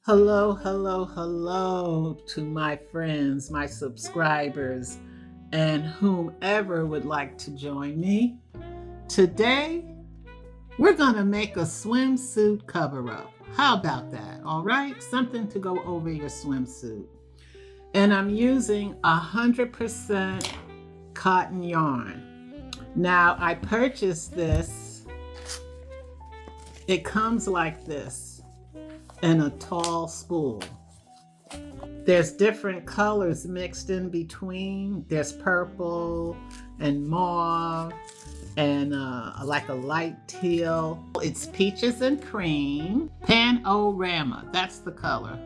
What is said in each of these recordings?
Hello, hello, hello to my friends, my subscribers, and whomever would like to join me. Today, we're going to make a swimsuit cover up. How about that? All right, something to go over your swimsuit. And I'm using 100% cotton yarn. Now, I purchased this. It comes like this in a tall spool. There's different colors mixed in between. There's purple and mauve and like a light teal. It's peaches and cream. Panorama, that's the color.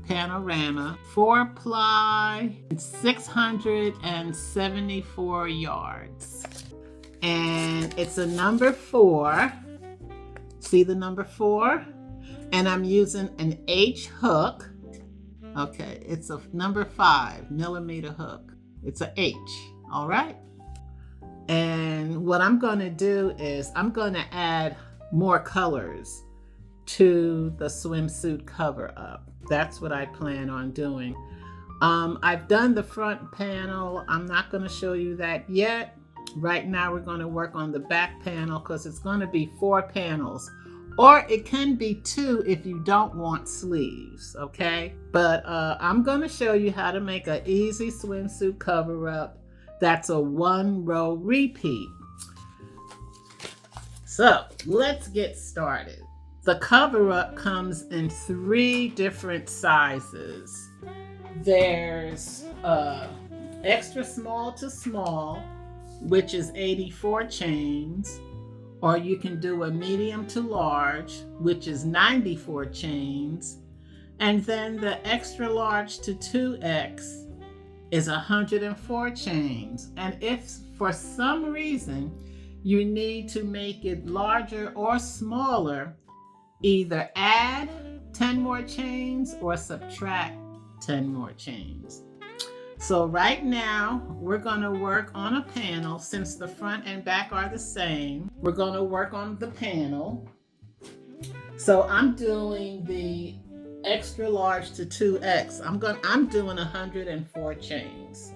Panorama, 4-ply, 674 yards. And it's a number 4. See the number 4? And I'm using an H hook. Okay, it's a number 5mm hook. It's a H, all right? And what I'm gonna do is I'm gonna add more colors to the swimsuit cover up. That's what I plan on doing. I've done the front panel. I'm not gonna show you that yet. Right now we're gonna work on the back panel because it's gonna be 4 panels. Or it can be 2 if you don't want sleeves, okay? But I'm gonna show you how to make an easy swimsuit cover up that's a 1-row repeat. So let's get started. The cover up comes in 3 different sizes. There's extra small to small, which is 84 chains. Or you can do a medium to large, which is 94 chains. And then the extra large to 2X is 104 chains. And if for some reason you need to make it larger or smaller, either add 10 more chains or subtract 10 more chains. So right now, we're gonna work on a panel. Since the front and back are the same, we're gonna work on the panel. So I'm doing the extra large to 2X. I'm doing 104 chains.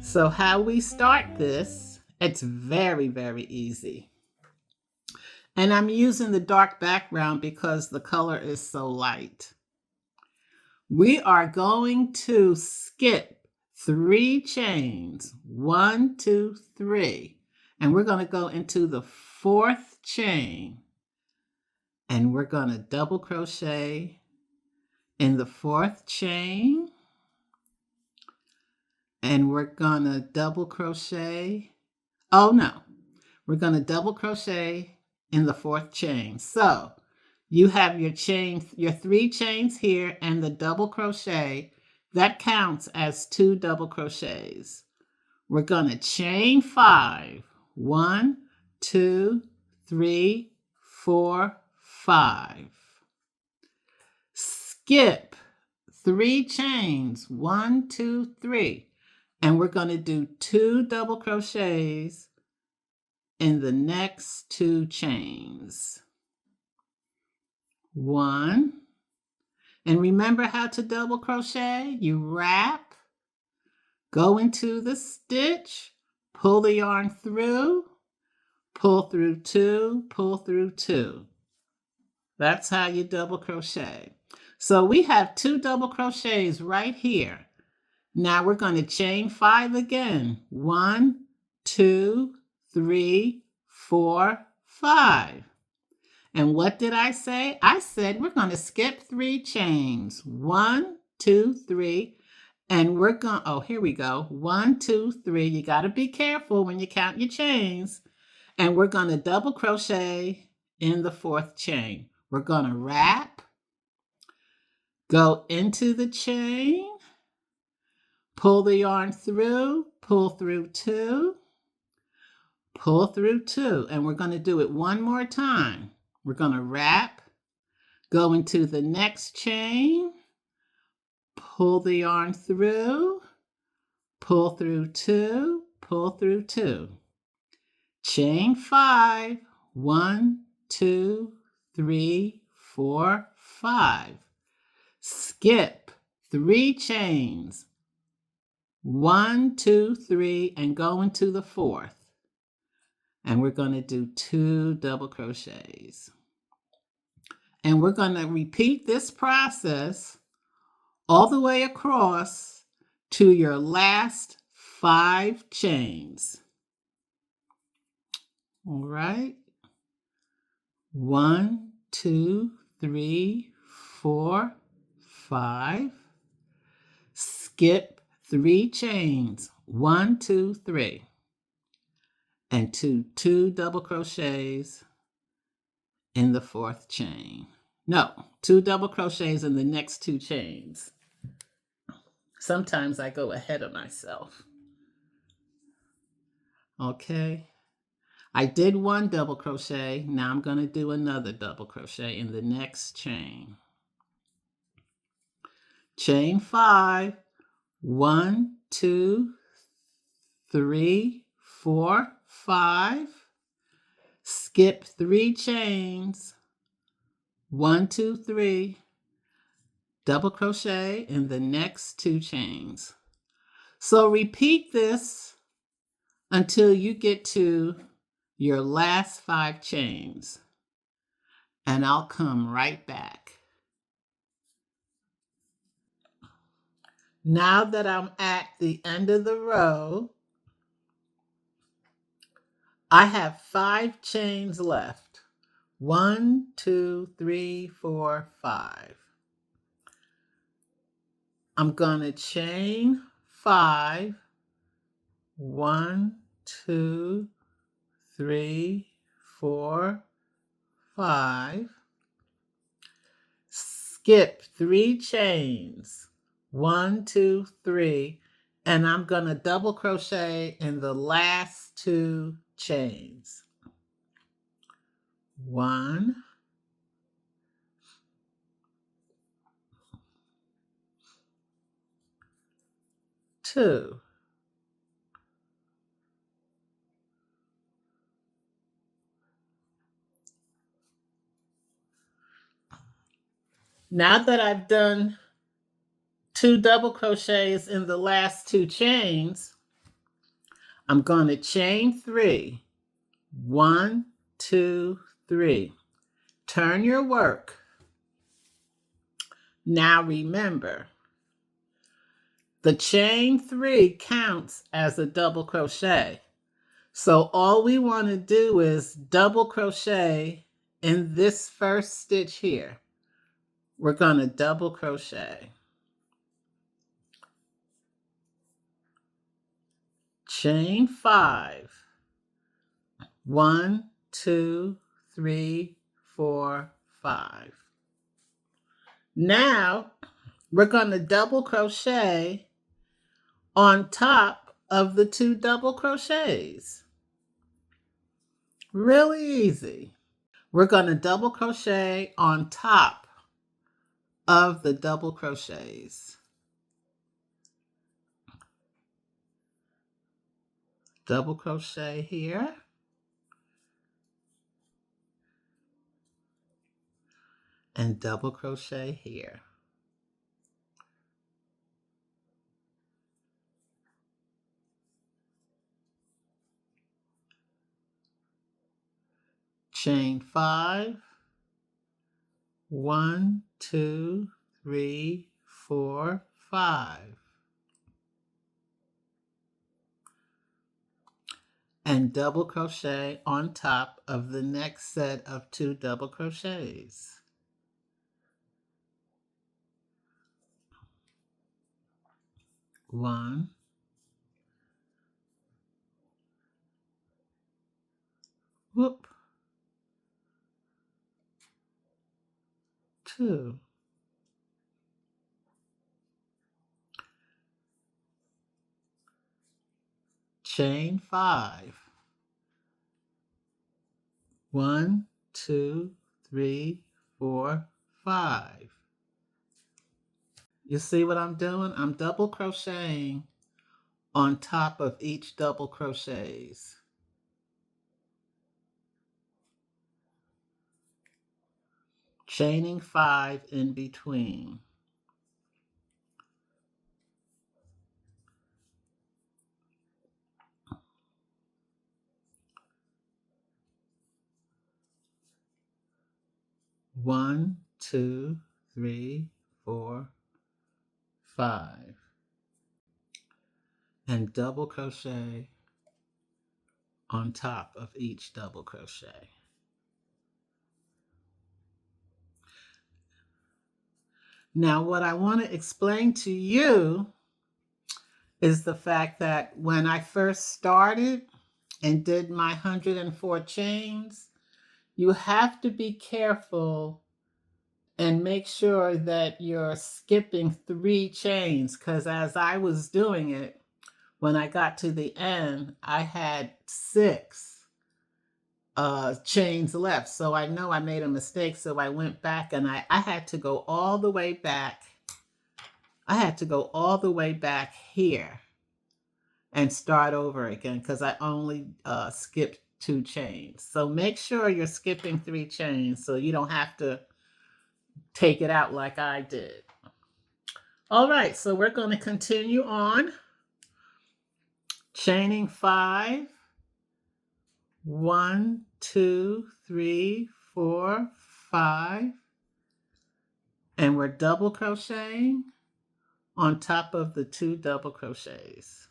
So how we start this, it's very, very easy. And I'm using the dark background because the color is so light. We are going to skip 3 chains, 1, 2, 3, and we're going to go into the 4th chain, and we're going to double crochet in the 4th chain, and we're going to double crochet. We're going to double crochet in the 4th chain. So you have your 3 chains here and the double crochet. That counts as 2 double crochets. We're going to chain 5. 1, 2, 3, 4, 5. Skip 3 chains. 1, 2, 3. And we're going to do 2 double crochets in the next 2 chains. 1, and remember how to double crochet. You wrap, go into the stitch, pull the yarn through, pull through 2, pull through 2. That's how you double crochet. So we have 2 double crochets right here. Now we're going to chain 5 again. 1, 2, 3, 4, 5. And what did I say? I said we're going to skip 3 chains. 1, 2, 3. And we're going, here we go. 1, 2, 3. You got to be careful when you count your chains. And we're going to double crochet in the 4th chain. We're going to wrap, go into the chain, pull the yarn through, pull through 2, pull through 2. And we're going to do it one more time. We're going to wrap, go into the next chain, pull the yarn through, pull through 2, pull through 2. Chain 5, 1, 2, 3, 4, 5. Skip 3 chains, 1, 2, 3, and go into the 4th. And we're going to do 2 double crochets. And we're going to repeat this process all the way across to your last 5 chains. All right. 1, 2, 3, 4, 5. Skip 3 chains, 1, 2, 3. And 2 double crochets in the 4th chain. No, 2 double crochets in the next 2 chains. Sometimes I go ahead of myself. Okay. I did 1 double crochet. Now I'm going to do another double crochet in the next chain. Chain 5. 1, 2, 3, 4, 5. Skip 3 chains. 1, 2, 3. Double crochet in the next 2 chains. So repeat this until you get to your last 5 chains. And I'll come right back. Now that I'm at the end of the row, I have 5 chains left. 1, 2, 3, 4, 5. I'm going to chain 5. 1, 2, 3, 4, 5. Skip 3 chains. 1, 2, 3. And I'm going to double crochet in the last 2 chains. 1, 2. Now that I've done 2 double crochets in the last 2 chains, I'm going to chain 3. 1, 2, 3. Turn your work. Now remember, the chain 3 counts as a double crochet. So all we want to do is double crochet in this first stitch here. We're going to double crochet. Chain 5. 1, 2, 3, 4, 5. Now we're going to double crochet on top of the 2 double crochets. Really easy. We're going to double crochet on top of the double crochets. Double crochet here. And double crochet here. Chain 5. 1, 2, 3, 4, 5. And double crochet on top of the next set of 2 double crochets. One, whoop, 2, chain 5. 1, 2, 3, 4, 5. You see what I'm doing? I'm double crocheting on top of each double crochets. chaining 5 in between. One, two, three, 4, 5, and double crochet on top of each double crochet. Now, what I want to explain to you is the fact that when I first started and did my 104 chains, you have to be careful and make sure that you're skipping 3 chains, because as I was doing it, when I got to the end, I had 6 chains left. So I know I made a mistake. So I went back and I had to go all the way back. I had to go all the way back here and start over again because I only skipped 2 chains. So make sure you're skipping 3 chains so you don't have to take it out like I did. All right, so we're going to continue on. Chaining 5. 1, 2, 3, 4, 5. And we're double crocheting on top of the 2 double crochets.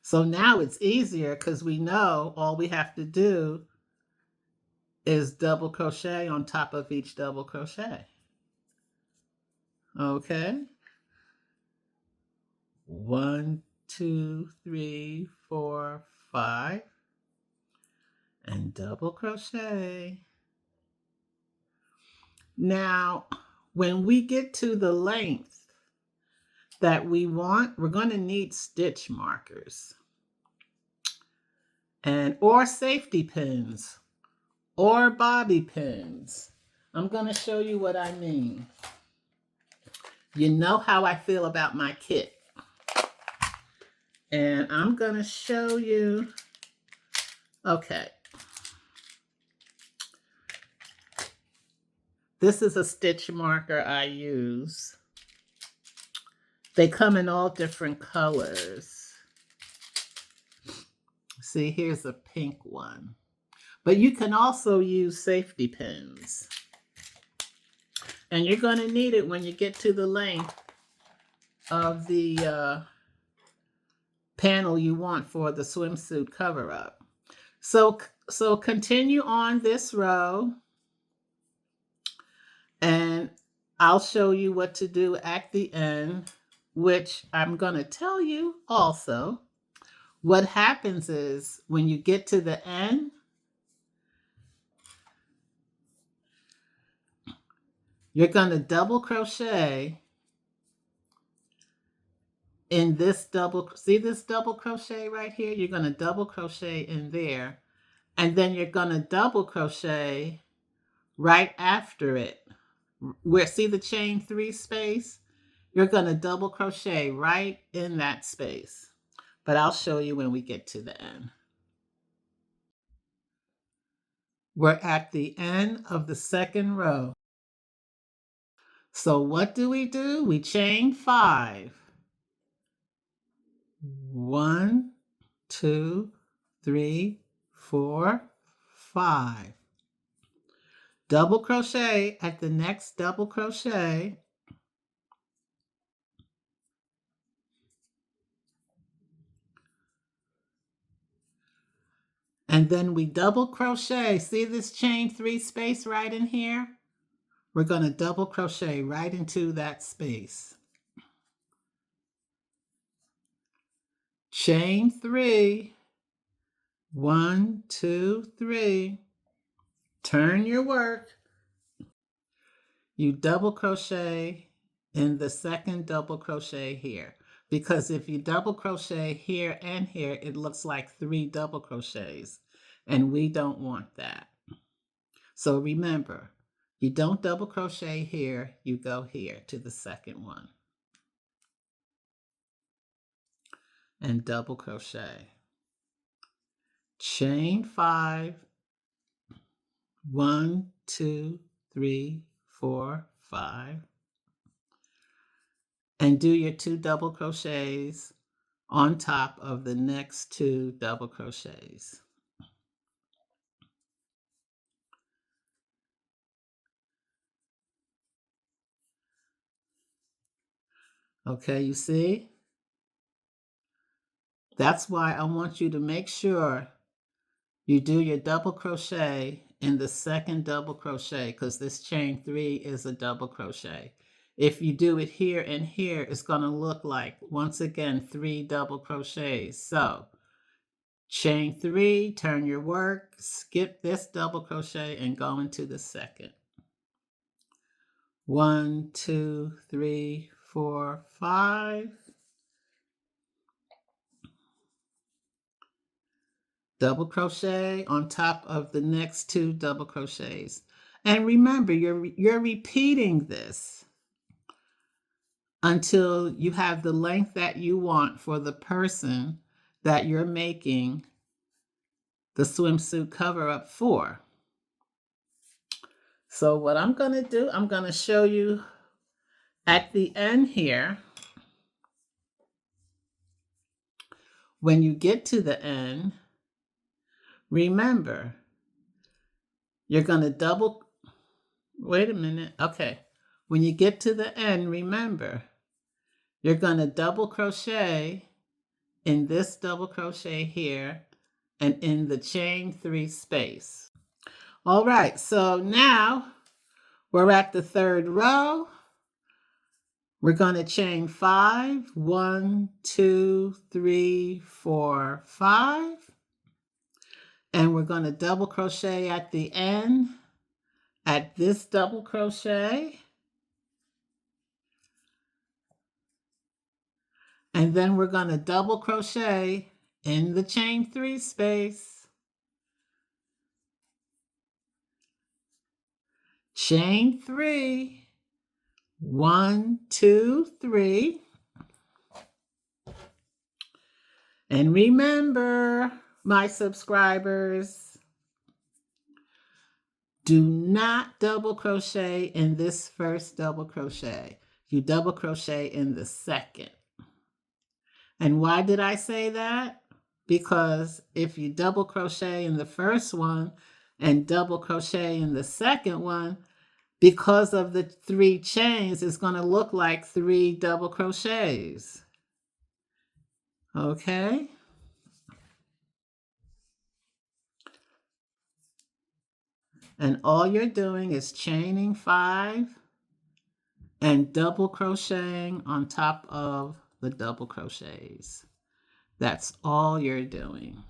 So now it's easier because we know all we have to do is double crochet on top of each double crochet. Okay. 1, 2, 3, 4, 5. And double crochet. Now, when we get to the length that we want, we're going to need stitch markers or safety pins or bobby pins. I'm going to show you what I mean. You know how I feel about my kit. And I'm going to show you. Okay. This is a stitch marker I use. They come in all different colors. See, here's a pink one. But you can also use safety pins. And you're going to need it when you get to the length of the panel you want for the swimsuit cover-up. So continue on this row. And I'll show you what to do at the end, which I'm going to tell you also. What happens is when you get to the end, you're going to double crochet in this double, see this double crochet right here? You're going to double crochet in there, and then you're going to double crochet right after it. Where, see the chain 3 space? You're going to double crochet right in that space. But I'll show you when we get to the end. We're at the end of the second row. So what do? We chain 5. 1, 2, 3, 4, 5. Double crochet at the next double crochet. And then we double crochet. See this chain 3 space right in here? We're going to double crochet right into that space. Chain 3. 1, 2, 3. Turn your work. You double crochet in the second double crochet here. Because if you double crochet here and here, it looks like 3 double crochets. And we don't want that. So remember, you don't double crochet here, you go here to the second one. And double crochet. Chain 5. 1, 2, 3, 4, 5. And do your 2 double crochets on top of the next 2 double crochets. Okay, you see? That's why I want you to make sure you do your double crochet in the second double crochet, because this chain 3 is a double crochet. If you do it here and here, it's going to look like, once again, 3 double crochets. So chain 3, turn your work, skip this double crochet and go into the second. 1, 2, 3, 4, 5. Double crochet on top of the next 2 double crochets. And remember, you're repeating this until you have the length that you want for the person that you're making the swimsuit cover up for. So what I'm going to do, I'm going to show you at the end here. When you get to the end, remember, you're going to double, wait a minute, okay. When you get to the end, remember, you're going to double crochet in this double crochet here and in the chain 3 space. All right, so now we're at the 3rd row. We're going to chain 5, 1, 2, 3, 4, 5. And we're going to double crochet at the end at this double crochet. And then we're going to double crochet in the chain 3 space. Chain 3. 1, 2, 3. And remember, my subscribers, do not double crochet in this first double crochet. You double crochet in the second. And why did I say that? Because if you double crochet in the first one and double crochet in the second one, because of the 3 chains, it's going to look like 3 double crochets. Okay? And all you're doing is chaining 5 and double crocheting on top of the double crochets. That's all you're doing.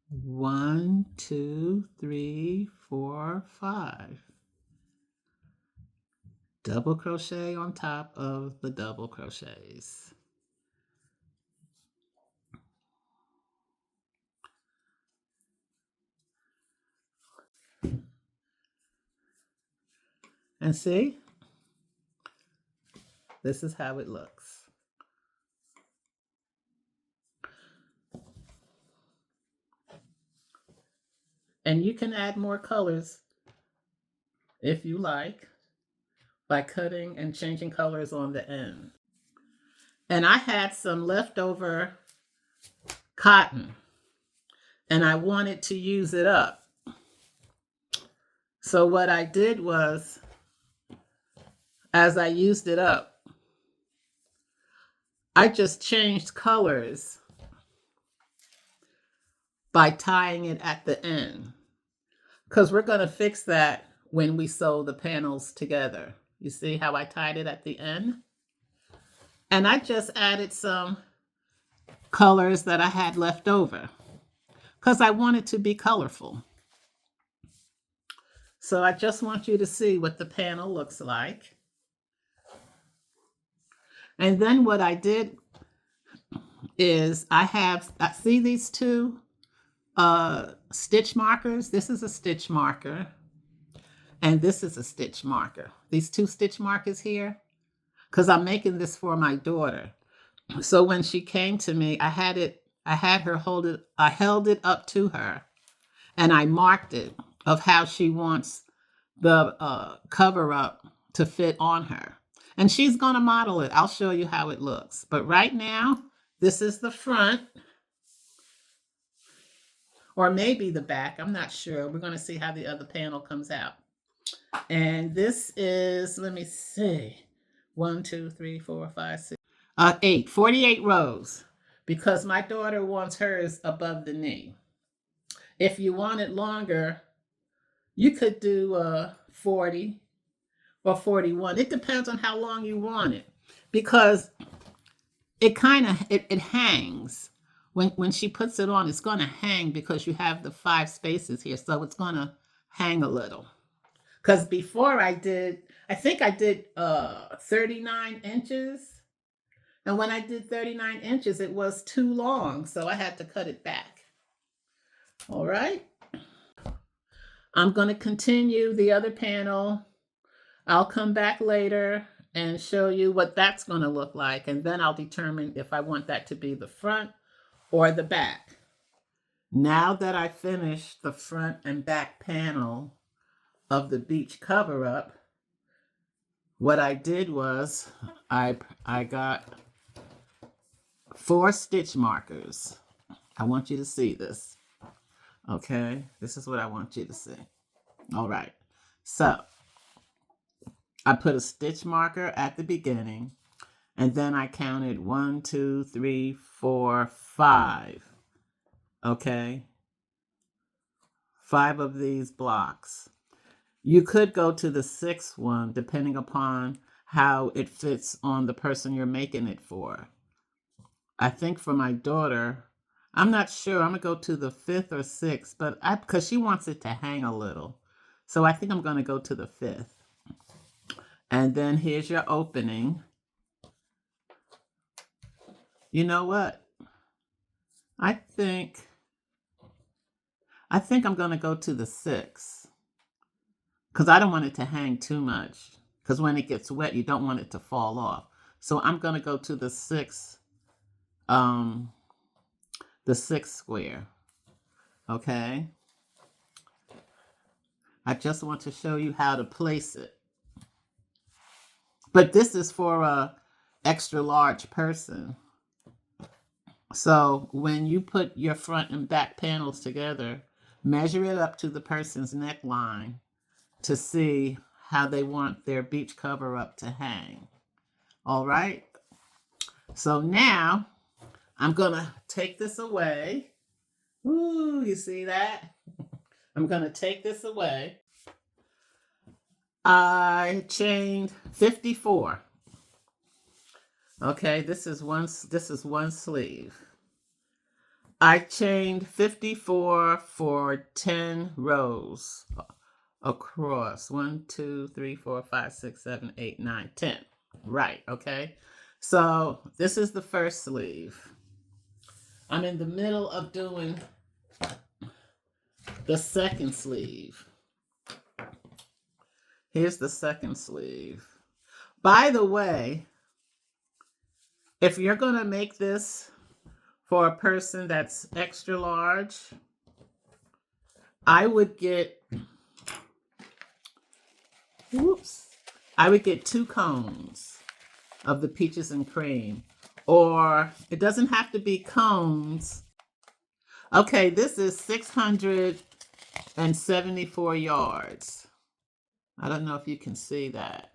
1, 2, 3, 4, 5. Double crochet on top of the double crochets. And see, this is how it looks. And you can add more colors if you like by cutting and changing colors on the end. And I had some leftover cotton and I wanted to use it up. So what I did was, as I used it up, I just changed colors by tying it at the end, because we're going to fix that when we sew the panels together. You see how I tied it at the end? And I just added some colors that I had left over because I wanted to be colorful. So I just want you to see what the panel looks like. And then what I did is see these 2 stitch markers? This is a stitch marker and this is a stitch marker. These 2 stitch markers here, because I'm making this for my daughter. So when she came to me, I had it I held it up to her and I marked it of how she wants the cover up to fit on her. And she's going to model it. I'll show you how it looks. But right now, this is the front, or maybe the back. I'm not sure. We're going to see how the other panel comes out. And this is, let me see, 1, 2, 3, 4, 5, 6, 8, 48 rows, because my daughter wants hers above the knee. If you want it longer, you could do 40 or 41. It depends on how long you want it, because it kind of it hangs. When she puts it on, it's going to hang because you have the 5 spaces here, so it's going to hang a little. Because before I think I did 39 inches. And when I did 39 inches, it was too long, so I had to cut it back. All right. I'm going to continue the other panel. I'll come back later and show you what that's going to look like, and then I'll determine if I want that to be the front or the back. Now that I finished the front and back panel of the beach cover-up, what I did was I got 4 stitch markers. I want you to see this. Okay, this is what I want you to see. All right, so I put a stitch marker at the beginning, and then I counted 1, 2, 3, 4, 5. Okay, 5 of these blocks. You could go to the 6th one, depending upon how it fits on the person you're making it for. I think for my daughter, I'm not sure. I'm going to go to the 5th or 6th, but because she wants it to hang a little. So I think I'm going to go to the 5th. And then here's your opening. You know what? I think I'm going to go to the 6th. Because I don't want it to hang too much. Because when it gets wet, you don't want it to fall off. So I'm going to go to the 6th square. Okay. I just want to show you how to place it. But this is for a extra large person. So when you put your front and back panels together, measure it up to the person's neckline to see how they want their beach cover up to hang. All right. So now I'm going to take this away. Ooh, you see that? I'm going to take this away. I chained 54. Okay, this is one sleeve. I chained 54 for 10 rows across. 1, 2, 3, 4, 5, 6, 7, 8, 9, 10. Right, okay. So this is the first sleeve. I'm in the middle of doing the second sleeve. Here's the second sleeve. By the way, if you're going to make this for a person that's extra large, I would get 2 cones of the peaches and cream. Or it doesn't have to be cones. Okay, this is 674 yards. I don't know if you can see that.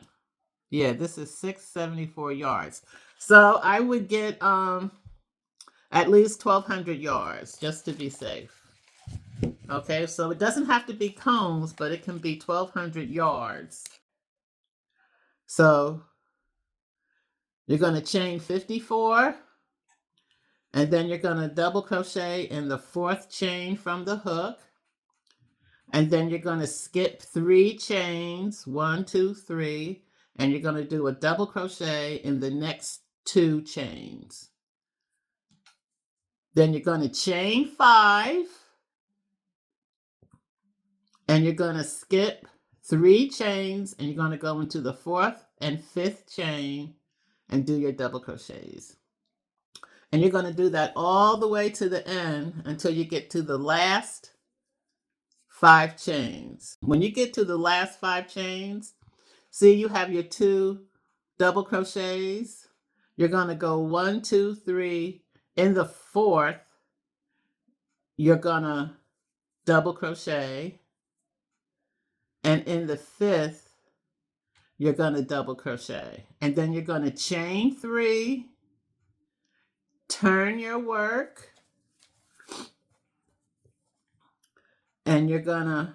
Yeah, this is 674 yards. So I would get at least 1,200 yards just to be safe. Okay, so it doesn't have to be cones, but it can be 1,200 yards. So you're going to chain 54, and then you're going to double crochet in the 4th chain from the hook. And then you're going to skip 3 chains, 1, 2, 3, and you're going to do a double crochet in the next 2 chains. Then you're going to chain 5, and you're going to skip 3 chains, and you're going to go into the 4th and 5th chain and do your double crochets. And you're going to do that all the way to the end until you get to the last 5 chains. When you get to the last 5 chains, see you have your 2 double crochets. You're going to go 1, 2, 3. In the 4th, you're going to double crochet. And in the 5th, you're going to double crochet. And then you're going to chain 3, turn your work, and you're going to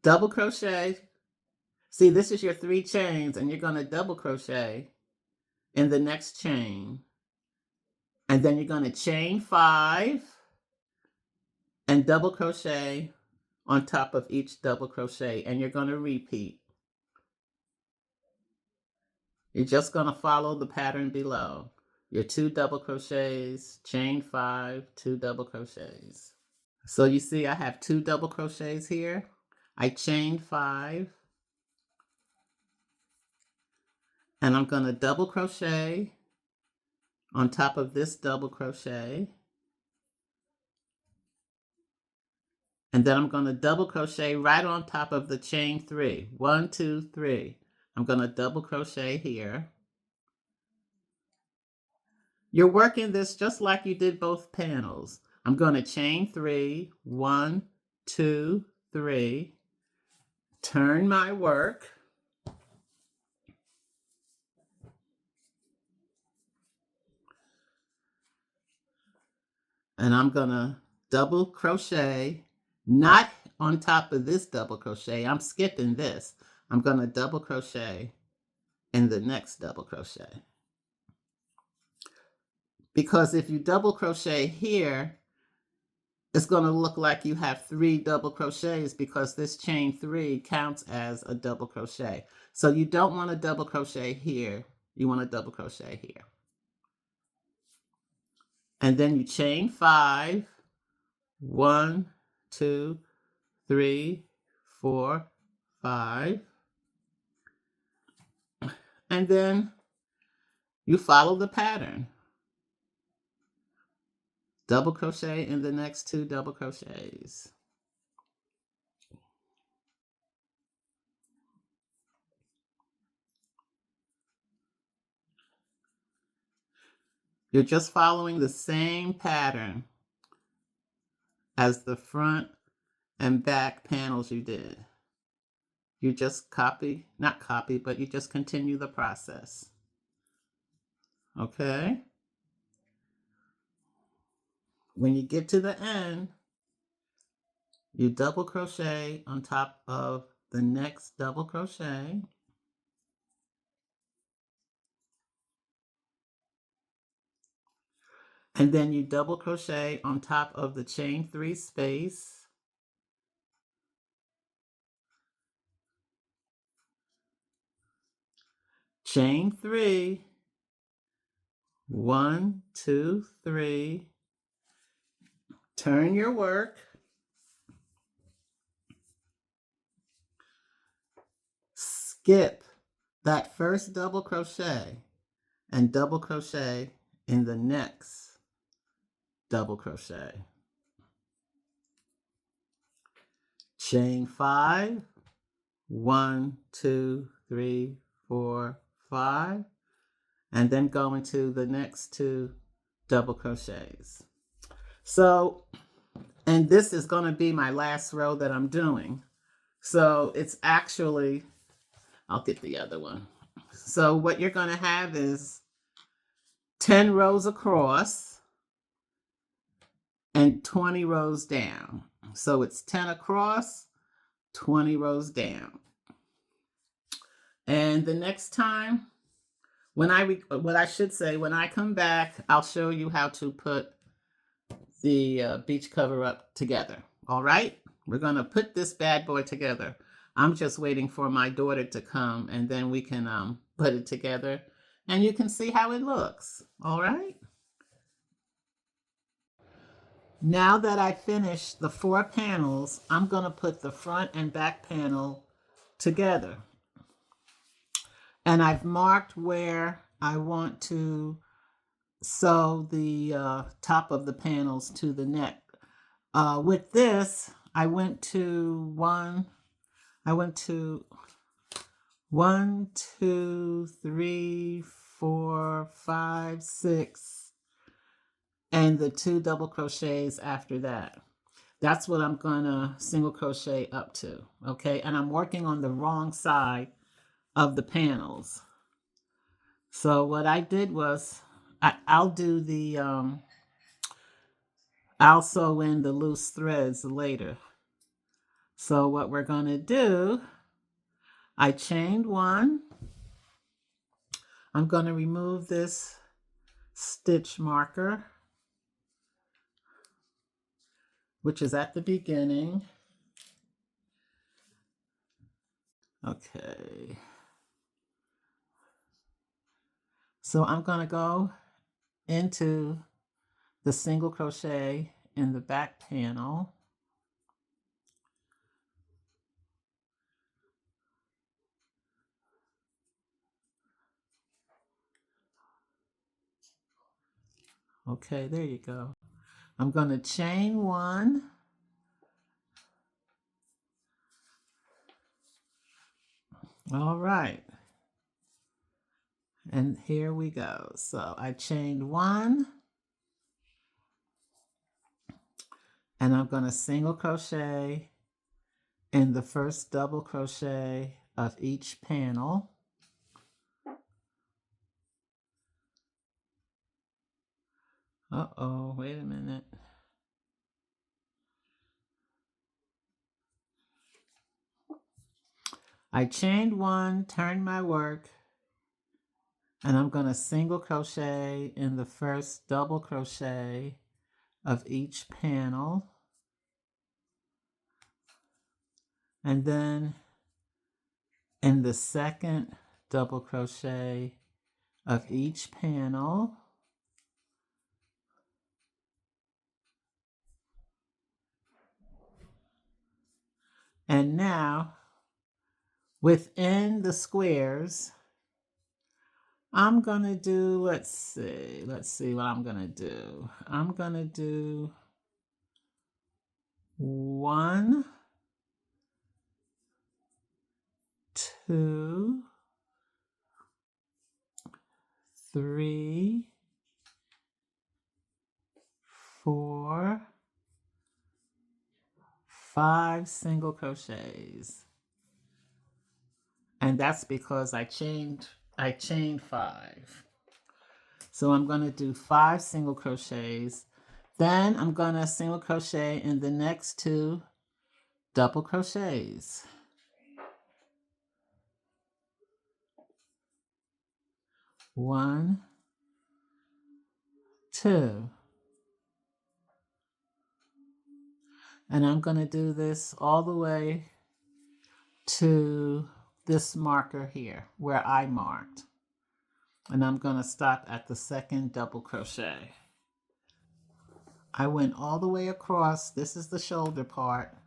double crochet. See, this is your 3 chains, and you're going to double crochet in the next chain. And then you're going to chain 5 and double crochet on top of each double crochet, and you're going to repeat. You're just going to follow the pattern below. Your 2 double crochets, chain 5, 2 double crochets. So you see I have 2 double crochets here. I chained 5, and I'm going to double crochet on top of this double crochet. And then I'm going to double crochet right on top of the chain 3. 1, 2, 3. I'm going to double crochet here. You're working this just like you did both panels. I'm going to chain 3. 1, 2, 3. Turn my work. And I'm going to double crochet, not on top of this double crochet. I'm skipping this. I'm going to double crochet in the next double crochet. Because if you double crochet here, it's going to look like you have 3 double crochets because this chain 3 counts as a double crochet. So you don't want to double crochet here. You want to double crochet here. And then you chain 5. 1, 2, 3, 4, 5. And then you follow the pattern. Double crochet in the next 2 double crochets. You're just following the same pattern as the front and back panels you did. You just not copy, but you just continue the process. Okay? When you get to the end, you double crochet on top of the next double crochet. And then you double crochet on top of the chain 3 space. Chain 3. 1, 2, 3. Turn your work. Skip that first double crochet and double crochet in the next double crochet. Chain 5. 1, 2, 3, 4, 5. And then go into the next 2 double crochets. So, and this is going to be my last row that I'm doing. So it's actually, I'll get the other one. So what you're going to have is 10 rows across and 20 rows down. So it's 10 across, 20 rows down. And the next time, when I come back, I'll show you how to put the beach cover up together. All right, we're going to put this bad boy together. I'm just waiting for my daughter to come, and then we can put it together, and you can see how it looks. All right. Now that I finished the 4 panels, I'm going to put the front and back panel together. And I've marked where I want to sew the top of the panels to the neck. With this, I went to one, two, three, four, five, six, and the 2 double crochets after that. That's what I'm gonna single crochet up to, okay? And I'm working on the wrong side of the panels. So what I did was, I'll do the, I'll sew in the loose threads later. So what we're gonna do, I chained 1. I'm gonna remove this stitch marker, which is at the beginning. Okay. So I'm gonna go into the single crochet in the back panel. Okay, there you go. I'm gonna chain 1. All right. And here we go. So I chained 1, and I'm going to single crochet in the first double crochet of each panel. Uh-oh, wait a minute. I chained 1, turned my work, and I'm going to single crochet in the first double crochet of each panel. And then in the second double crochet of each panel. And now, within the squares, I'm going to do, let's see what I'm going to do. I'm going to do 1, 2, 3, 4, 5 single crochets. And that's because I chained 5. So I'm going to do 5 single crochets. Then I'm going to single crochet in the next 2 double crochets. 1, 2. And I'm going to do this all the way to this marker here where I marked. And I'm going to stop at the second double crochet. I went all the way across. This is the shoulder part.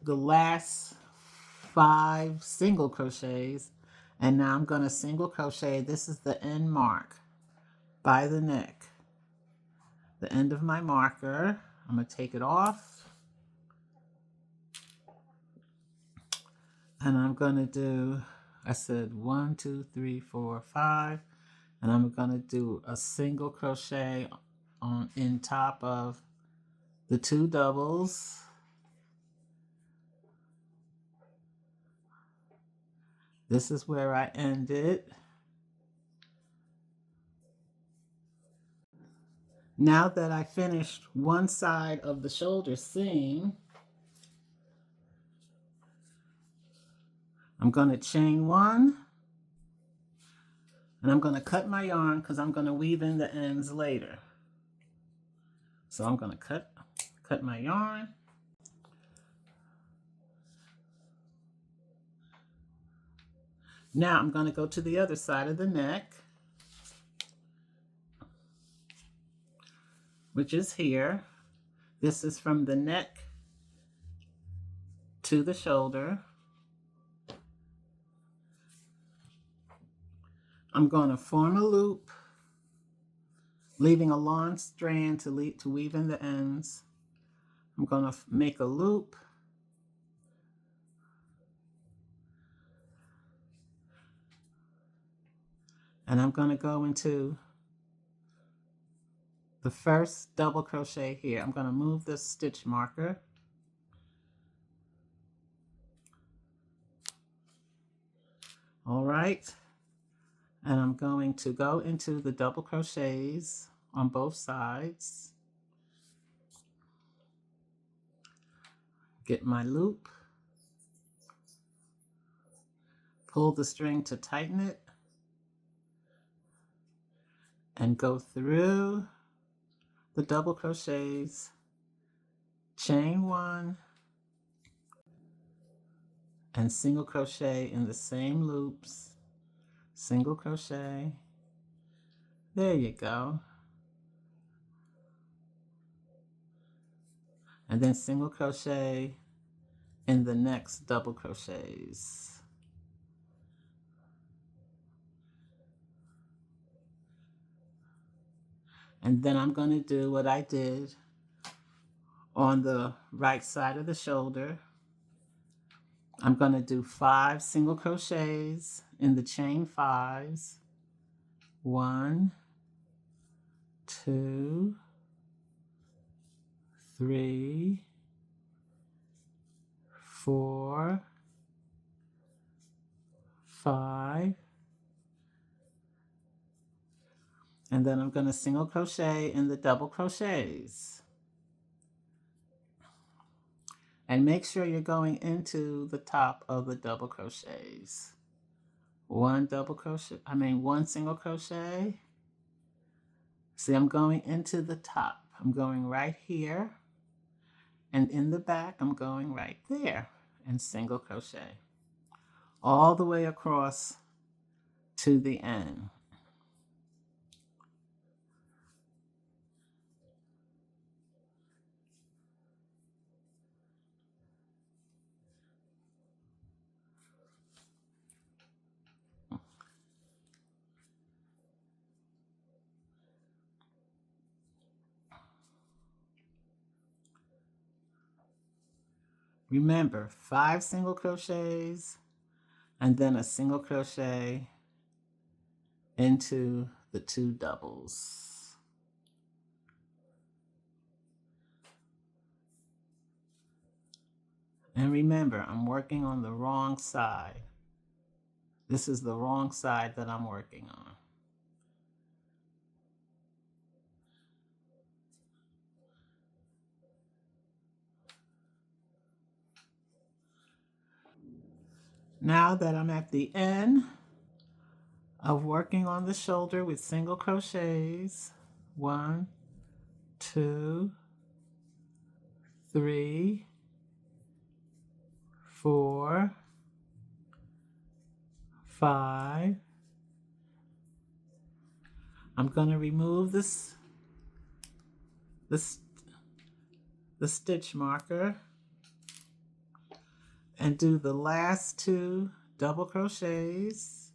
The last 5 single crochets. And now I'm going to single crochet. This is the end mark by the neck. The end of my marker. I'm going to take it off. And I'm going to do, I said 1, 2, 3, 4, 5. And I'm going to do a single crochet on in top of the 2 doubles. This is where I ended. Now that I finished one side of the shoulder seam, I'm going to chain 1, and I'm going to cut my yarn because I'm going to weave in the ends later. So I'm going to cut my yarn. Now I'm going to go to the other side of the neck, which is here. This is from the neck to the shoulder. I'm going to form a loop, leaving a long strand to weave in the ends. I'm going to make a loop, and I'm going to go into the first double crochet here. I'm going to move this stitch marker. All right. And I'm going to go into the double crochets on both sides. Get my loop. Pull the string to tighten it. And go through the double crochets. Chain one. And single crochet in the same loops. Single crochet. There you go. And then single crochet in the next double crochets. And then I'm going to do what I did on the right side of the shoulder. I'm going to do 5 single crochets in the chain 5s. 1, 2, 3, 4, 5. And then I'm going to single crochet in the double crochets. And make sure you're going into the top of the double crochets. One single crochet. See, I'm going into the top. I'm going right here. And in the back, I'm going right there and single crochet. All the way across to the end. Remember, 5 single crochets and then a single crochet into the 2 doubles. And remember, I'm working on the wrong side. This is the wrong side that I'm working on. Now that I'm at the end of working on the shoulder with single crochets, 1, 2, 3, 4, 5. I'm going to remove the stitch marker and do the last 2 double crochets.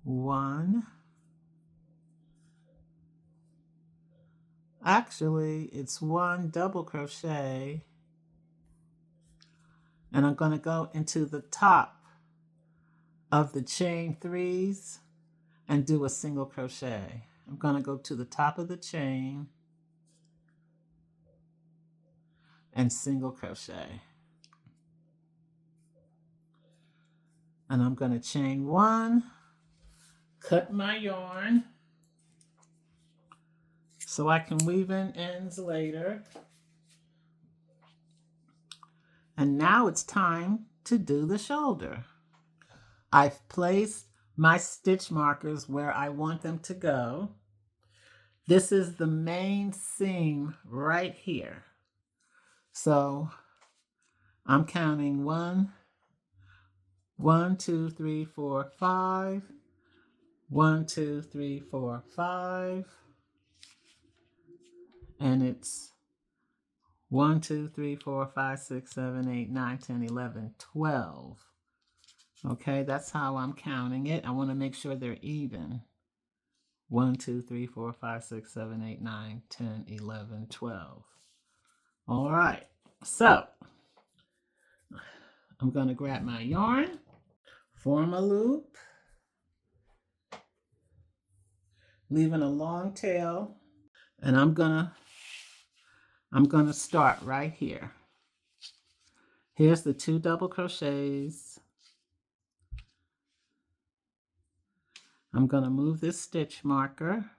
1. Actually, it's 1 double crochet. And I'm going to go into the top of the chain 3s and do a single crochet. I'm going to go to the top of the chain and single crochet. And I'm going to chain 1, cut my yarn so I can weave in ends later. And now it's time to do the shoulder. I've placed my stitch markers where I want them to go. This is the main seam right here. So I'm counting 1, 2, 3, 4, 5. 1, 2, 3, 4, 5. And it's 1, 2, 3, 4, 5, 6, 7, 8, 9, 10, 11, 12. Okay, that's how I'm counting it. I want to make sure they're even. 1, 2, 3, 4, 5, 6, 7, 8, 9, 10, 11, 12. All right, so I'm going to grab my yarn, form a loop, leaving a long tail, and I'm gonna start right here. Here's the 2 double crochets. I'm gonna move this stitch marker.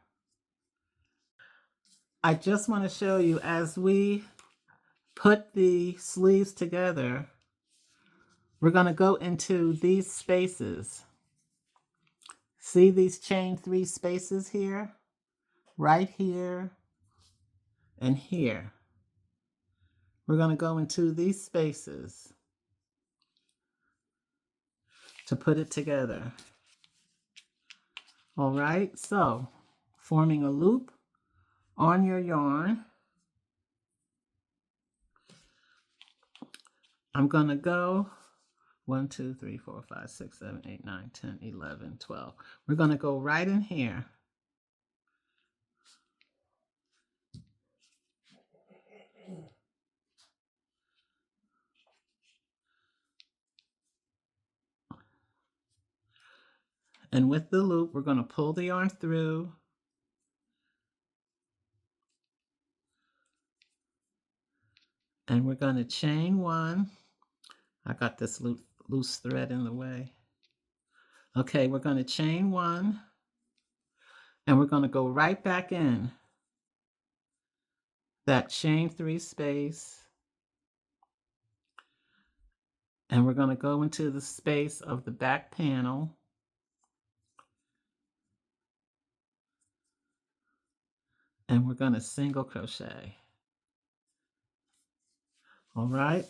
I just want to show you as we put the sleeves together, we're gonna go into these spaces. See these chain 3 spaces here? Right here and here. We're going to go into these spaces to put it together. All right, so forming a loop on your yarn. I'm going to go 1, 2, 3, 4, 5, 6, 7, 8, 9, 10, 11, 12. We're going to go right in here. And with the loop, we're going to pull the yarn through. And we're going to chain 1. I got this loose thread in the way. Okay, we're going to chain 1. And we're going to go right back in that chain 3 space. And we're going to go into the space of the back panel. And we're going to single crochet. All right.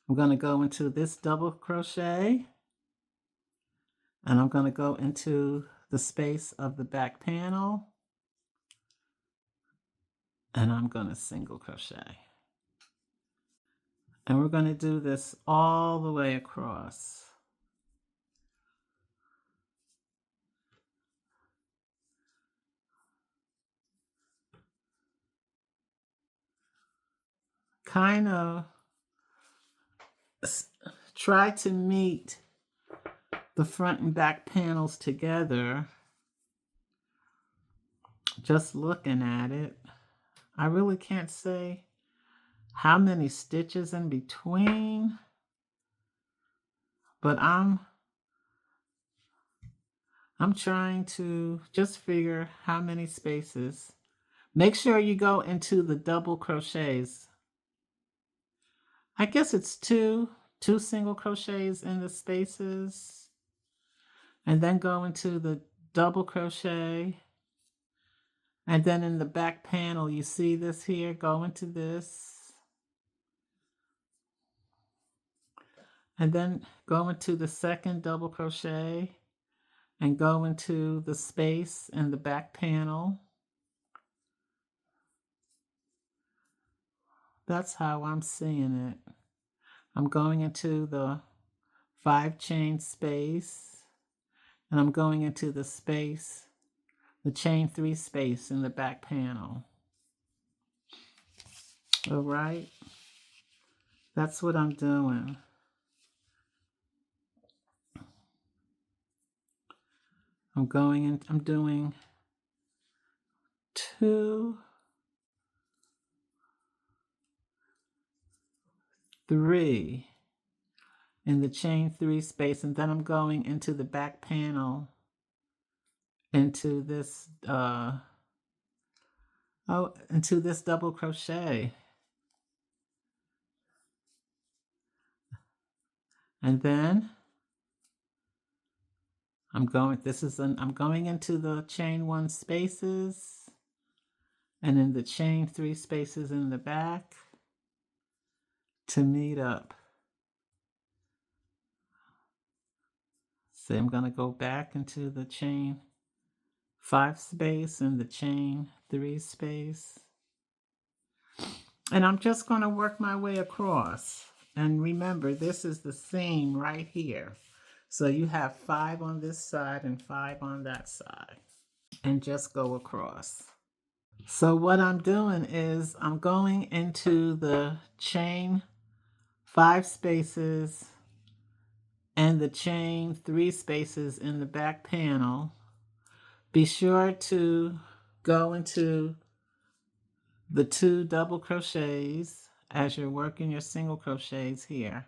I'm going to go into this double crochet. And I'm going to go into the space of the back panel. And I'm going to single crochet. And we're going to do this all the way across. Kind of try to meet the front and back panels together. Just looking at it, I really can't say how many stitches in between, but I'm trying to just figure how many spaces. Make sure you go into the double crochets. I guess it's two single crochets in the spaces, and then go into the double crochet. And then in the back panel, you see this here, go into this. And then go into the second double crochet and go into the space in the back panel. That's how I'm seeing it. I'm going into the 5 chain space, and I'm going into the space, the chain 3 space in the back panel. All right, that's what I'm doing. I'm going in, I'm doing 2, 3 in the chain 3 space, and then I'm going into the back panel into this into this double crochet. And then I'm going into the chain 1 spaces and in the chain 3 spaces in the back to meet up. So I'm going to go back into the chain 5 space and the chain 3 space. And I'm just going to work my way across. And remember, this is the seam right here. So you have 5 on this side and 5 on that side. And just go across. So what I'm doing is I'm going into the chain 5 spaces and the chain 3 spaces in the back panel. Be sure to go into the 2 double crochets as you're working your single crochets here.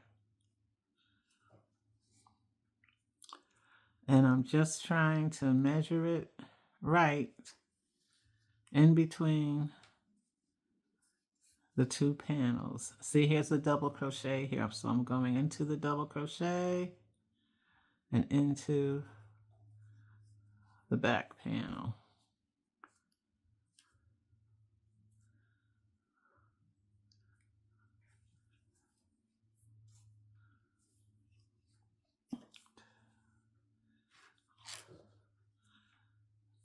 And I'm just trying to measure it right in between the 2 panels. See, here's a double crochet here. So I'm going into the double crochet and into the back panel.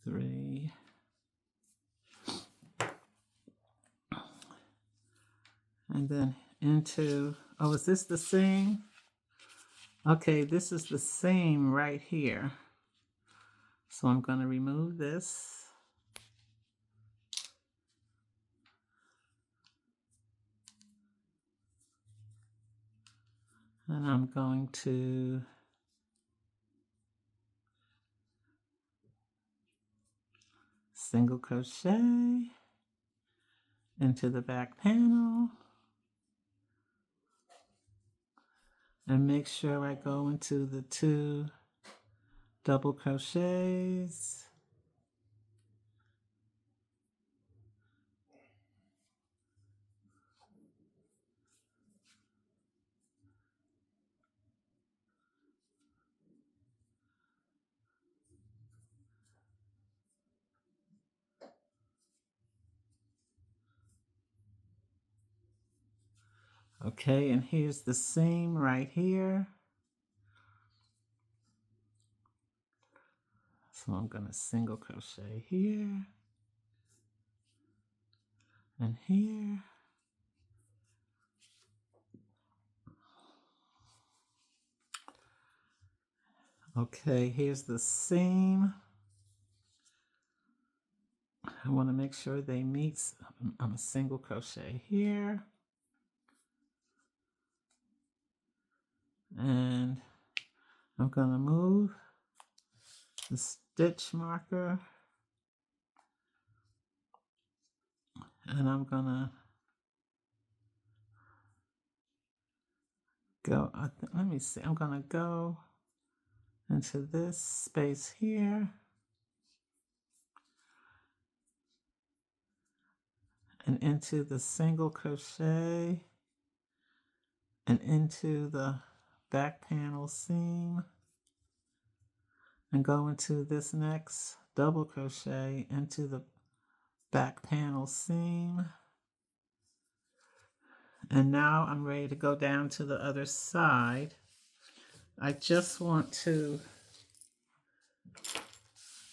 Three. And then into, oh, is this the seam? Okay, this is the seam right here. So I'm going to remove this. And I'm going to single crochet into the back panel. And make sure I go into the 2 double crochets. Okay, and here's the seam right here. So I'm going to single crochet here and here. Okay, here's the seam. I want to make sure they meet. I'm a single crochet here. And I'm going to move the stitch marker. And I'm going to go, let me see, I'm going to go into this space here. And into the single crochet and into the back panel seam and go into this next double crochet into the back panel seam. And now I'm ready to go down to the other side. I just want to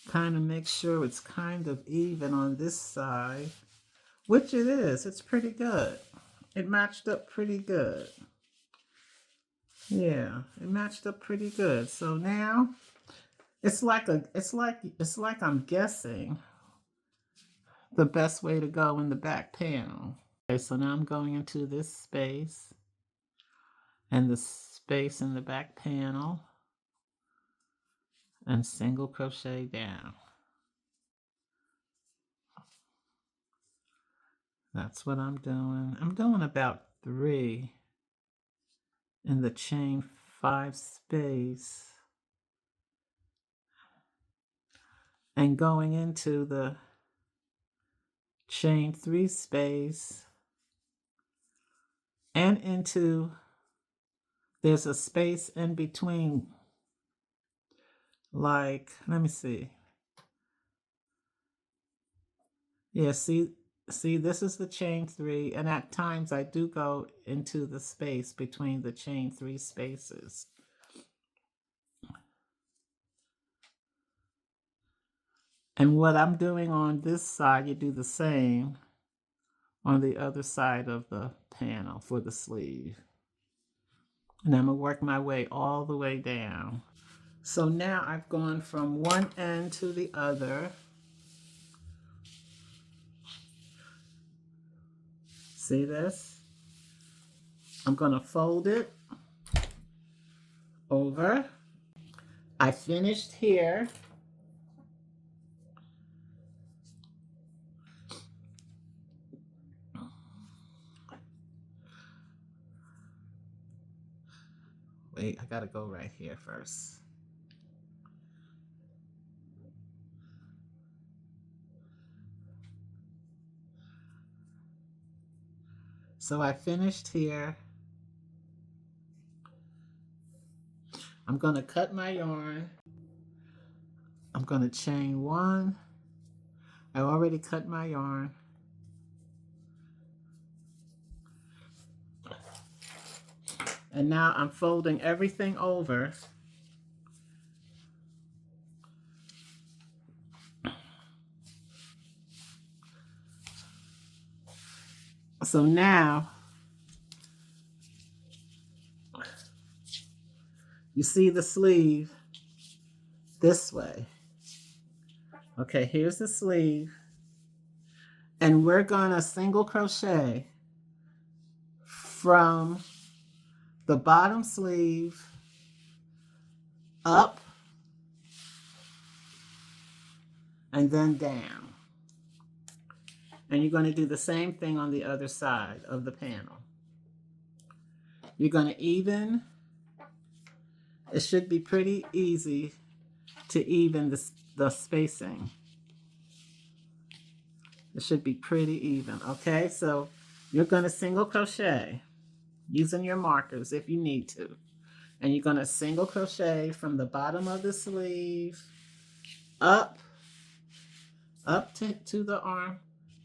kind of make sure it's kind of even on this side, which it is. It's pretty good. It matched up pretty good. Yeah, it matched up pretty good. So now it's like I'm guessing the best way to go in the back panel. Okay, so now I'm going into this space and the space in the back panel and single crochet down. That's what I'm doing. I'm doing about 3 in the chain 5 space and going into the chain 3 space and into, there's a space in between, like, let me see. Yeah, see, this is the chain 3, and at times I do go into the space between the chain 3 spaces. And what I'm doing on this side, you do the same on the other side of the panel for the sleeve. And I'm going to work my way all the way down. So now I've gone from one end to the other. See this? I'm going to fold it over. I finished here. Wait, I gotta go right here first. So I finished here. I'm gonna cut my yarn. I'm gonna chain one. I already cut my yarn. And now I'm folding everything over. So now, you see the sleeve this way. Okay, here's the sleeve. And we're gonna single crochet from the bottom sleeve up and then down. And you're going to do the same thing on the other side of the panel. You're going to even. It should be pretty easy to even the spacing. It should be pretty even. Okay, so you're going to single crochet using your markers if you need to. And you're going to single crochet from the bottom of the sleeve up to the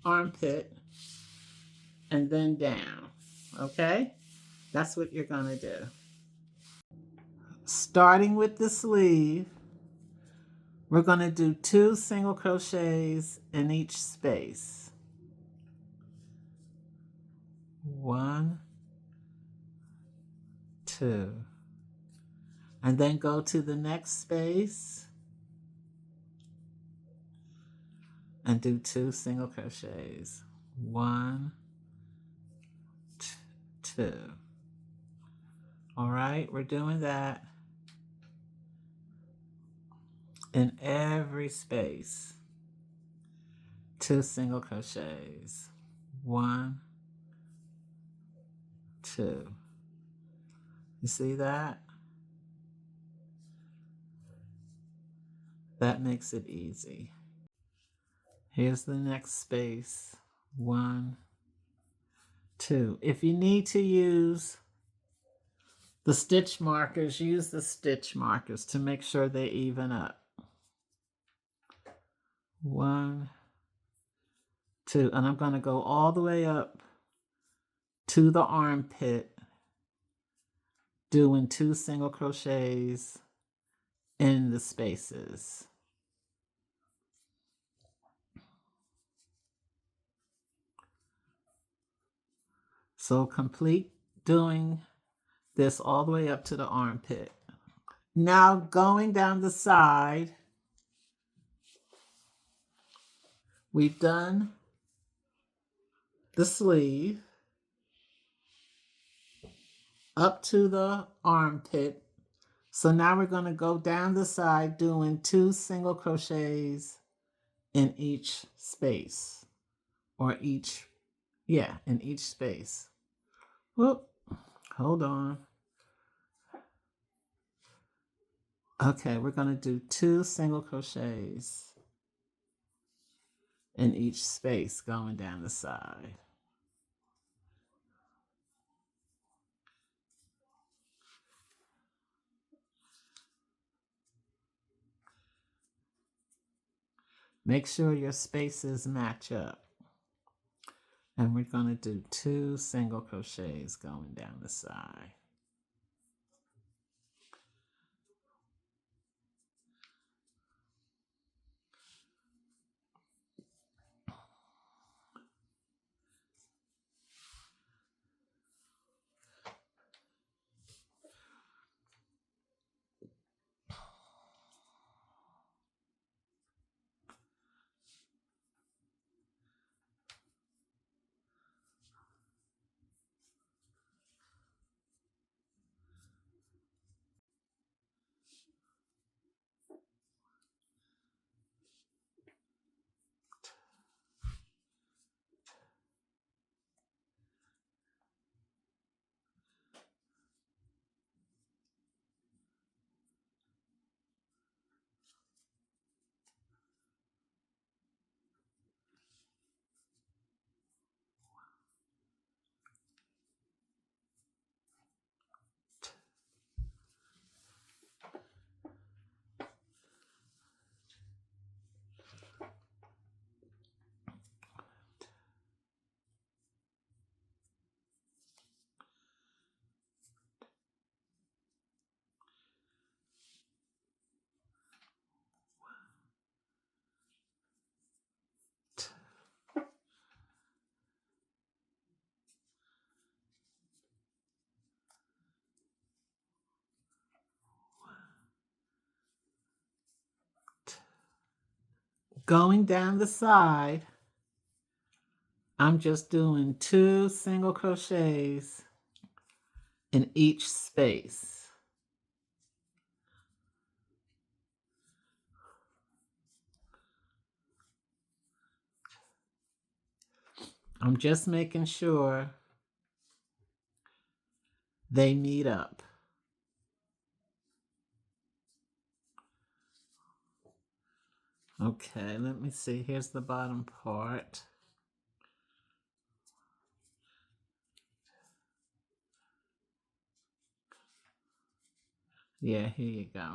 armpit and then down. Okay, that's what you're going to do. Starting with the sleeve, we're going to do 2 single crochets in each space. 1, 2, and then go to the next space and do 2 single crochets. 1, 2. All right, we're doing that in every space. 2 single crochets. 1, 2. You see that? That makes it easy. Here's the next space. 1, 2. If you need to use the stitch markers, use the stitch markers to make sure they even up. 1, 2, and I'm going to go all the way up to the armpit, doing 2 single crochets in the spaces. So complete doing this all the way up to the armpit. Now going down the side, we've done the sleeve up to the armpit. So now we're going to go down the side doing 2 single crochets in each space, or in each space. Whoop, hold on. Okay, we're going to do 2 single crochets in each space going down the side. Make sure your spaces match up. And we're going to do 2 single crochets going down the side. Going down the side, I'm just doing 2 single crochets in each space. I'm just making sure they meet up. Okay, let me see. Here's the bottom part. Yeah, here you go.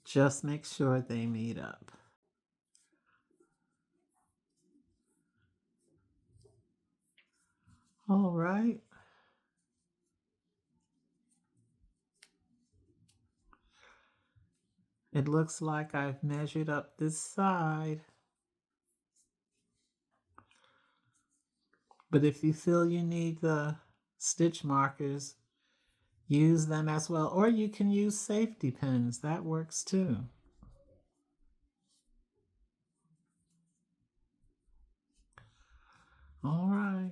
Just make sure they meet up. All right. It looks like I've measured up this side. But if you feel you need the stitch markers, use them as well. Or you can use safety pins. That works too. All right.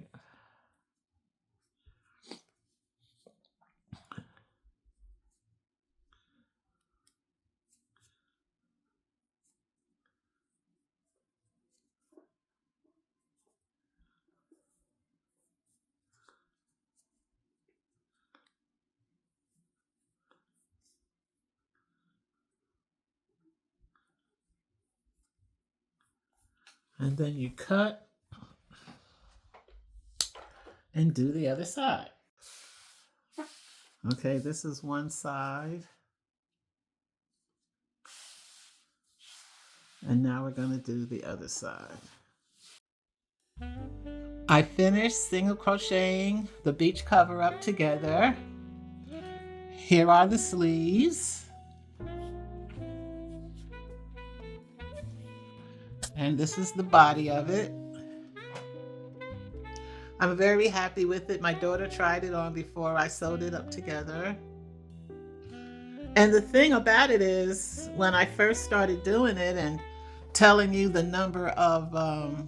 And then you cut and do the other side. Okay, this is one side. And now we're going to do the other side. I finished single crocheting the beach cover up together. Here are the sleeves. And this is the body of it. I'm very happy with it. My daughter tried it on before I sewed it up together. And the thing about it is, when I first started doing it and telling you the number of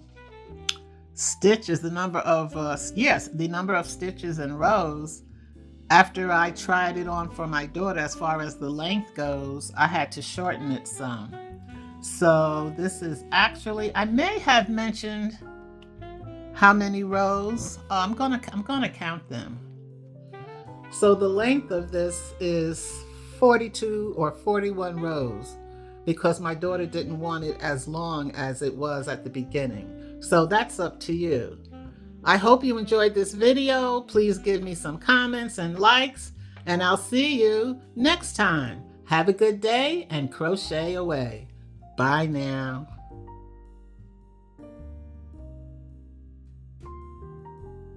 stitches, the number of stitches and rows, after I tried it on for my daughter, as far as the length goes, I had to shorten it some. So this is actually, I may have mentioned how many rows. I'm gonna count them. So the length of this is 42 or 41 rows, because my daughter didn't want it as long as it was at the beginning. So that's up to you. I hope you enjoyed this video. Please give me some comments and likes, and I'll see you next time. Have a good day and crochet away. Bye now.